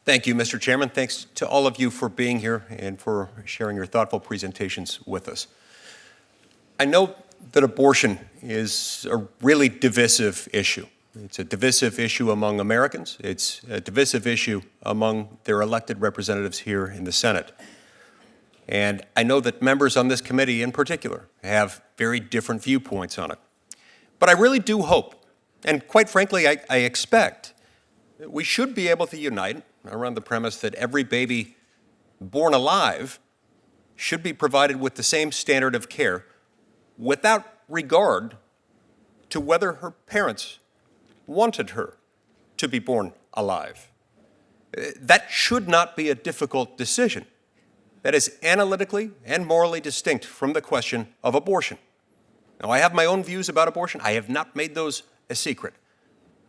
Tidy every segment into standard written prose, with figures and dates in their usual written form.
Thank you, Mr. Chairman. Thanks to all of you for being here and for sharing your thoughtful presentations with us. I know that abortion is a really divisive issue. It's a divisive issue among Americans. It's a divisive issue among their elected representatives here in the Senate. And I know that members on this committee in particular have very different viewpoints on it. But I really do hope, and quite frankly, I expect, that we should be able to unite around the premise that every baby born alive should be provided with the same standard of care without regard to whether her parents wanted her to be born alive. That should not be a difficult decision. That is analytically and morally distinct from the question of abortion. Now, I have my own views about abortion. I have not made those a secret.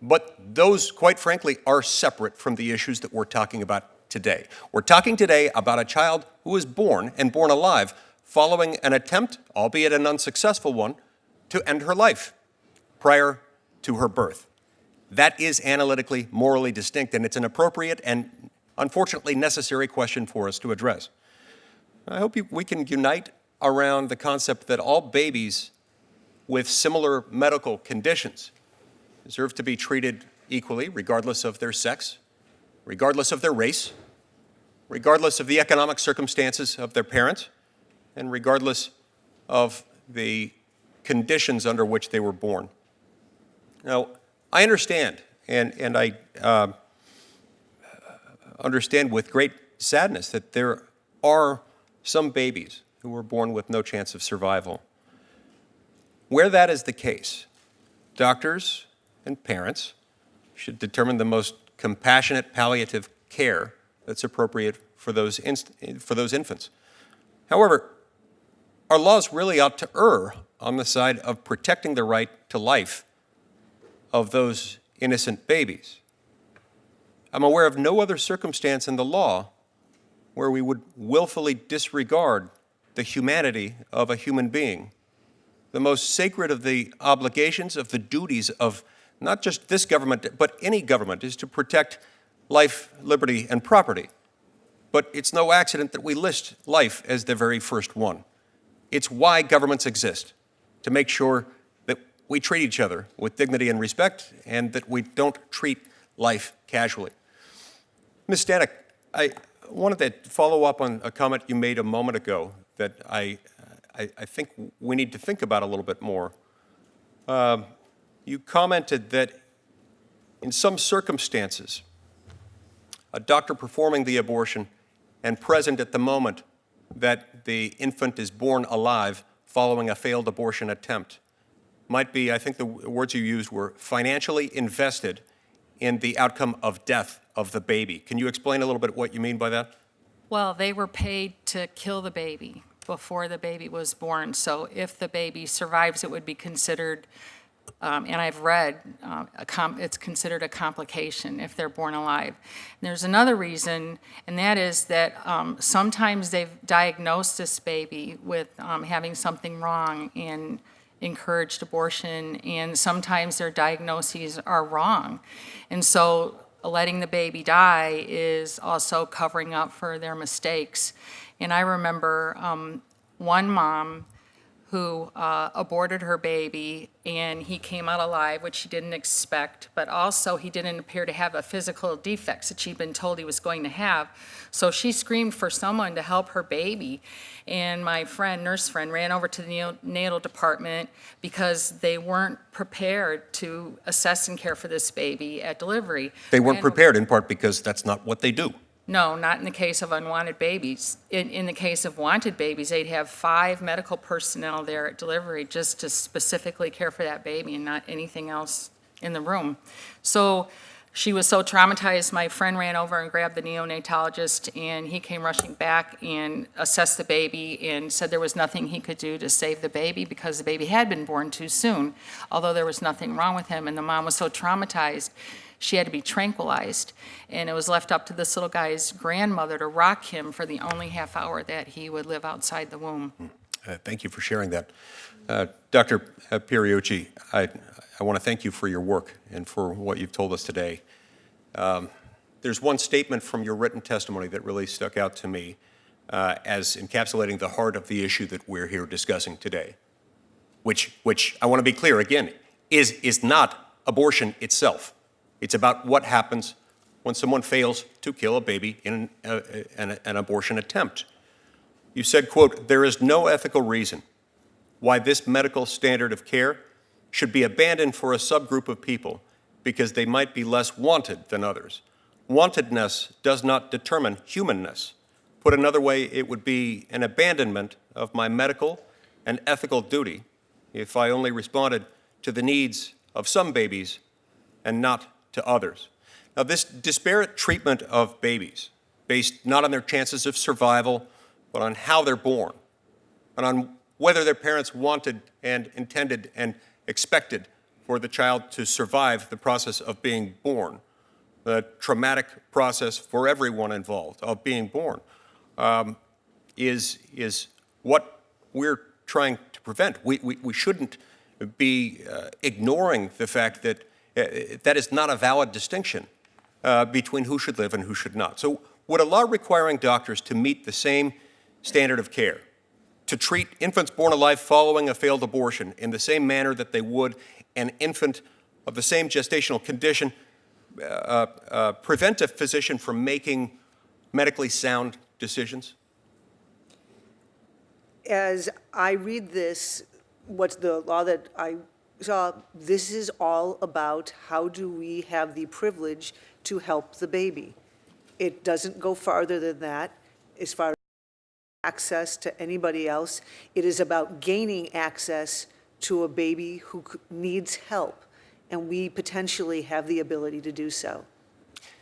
But those, quite frankly, are separate from the issues that we're talking about today. We're talking today about a child who was born and born alive following an attempt, albeit an unsuccessful one, to end her life prior to her birth. That is analytically, morally distinct, and it's an appropriate and unfortunately necessary question for us to address. I hope we can unite around the concept that all babies with similar medical conditions deserve to be treated equally, regardless of their sex, regardless of their race, regardless of the economic circumstances of their parents, and regardless of the conditions under which they were born. Now, I understand, and I understand with great sadness that there are some babies who were born with no chance of survival. Where that is the case, doctors and parents should determine the most compassionate palliative care that's appropriate for those infants. However, our laws really ought to err on the side of protecting the right to life of those innocent babies. I'm aware of no other circumstance in the law where we would willfully disregard the humanity of a human being. The most sacred of the obligations, of the duties of not just this government, but any government, is to protect life, liberty, and property. But it's no accident that we list life as the very first one. It's why governments exist, to make sure that we treat each other with dignity and respect, and that we don't treat life casually. Ms. Stanek, I wanted to follow up on a comment you made a moment ago that I think we need to think about a little bit more. You commented that in some circumstances, a doctor performing the abortion and present at the moment that the infant is born alive following a failed abortion attempt might be, I think the words you used were, financially invested in the outcome of death of the baby. Can you explain a little bit what you mean by that? Well, they were paid to kill the baby before the baby was born. So if the baby survives, it would be considered, and I've read, it's considered a complication if they're born alive. And there's another reason, and that is that sometimes they've diagnosed this baby with having something wrong and encouraged abortion, and sometimes their diagnoses are wrong. And so letting the baby die is also covering up for their mistakes. And I remember one mom who aborted her baby, and he came out alive, which she didn't expect, but also he didn't appear to have a physical defects that she'd been told he was going to have. So she screamed for someone to help her baby, and my nurse friend, ran over to the neonatal department because they weren't prepared to assess and care for this baby at delivery. They weren't prepared in part because that's not what they do. No, not in the case of unwanted babies. In the case of wanted babies, they'd have 5 medical personnel there at delivery just to specifically care for that baby and not anything else in the room. So she was so traumatized, my friend ran over and grabbed the neonatologist, and he came rushing back and assessed the baby and said there was nothing he could do to save the baby because the baby had been born too soon, although there was nothing wrong with him. And the mom was so traumatized, she had to be tranquilized, and it was left up to this little guy's grandmother to rock him for the only half hour that he would live outside the womb. Thank you for sharing that. Dr. Pieriucci, I want to thank you for your work and for what you've told us today. there's one statement from your written testimony that really stuck out to me as encapsulating the heart of the issue that we're here discussing today, which I want to be clear, again, is not abortion itself. It's about what happens when someone fails to kill a baby in an abortion attempt. You said, quote, "There is no ethical reason why this medical standard of care should be abandoned for a subgroup of people because they might be less wanted than others. Wantedness does not determine humanness. Put another way, it would be an abandonment of my medical and ethical duty if I only responded to the needs of some babies and not to others." Now, this disparate treatment of babies, based not on their chances of survival, but on how they're born, and on whether their parents wanted and intended and expected for the child to survive the process of being born, the traumatic process for everyone involved of being born, is what we're trying to prevent. We shouldn't be ignoring the fact that that is not a valid distinction between who should live and who should not. So would a law requiring doctors to meet the same standard of care, to treat infants born alive following a failed abortion in the same manner that they would an infant of the same gestational condition, prevent a physician from making medically sound decisions? As I read this, what's the law that I saw, this is all about how do we have the privilege to help the baby. It doesn't go farther than that as far as access to anybody else. It is about gaining access to a baby who needs help, and we potentially have the ability to do so.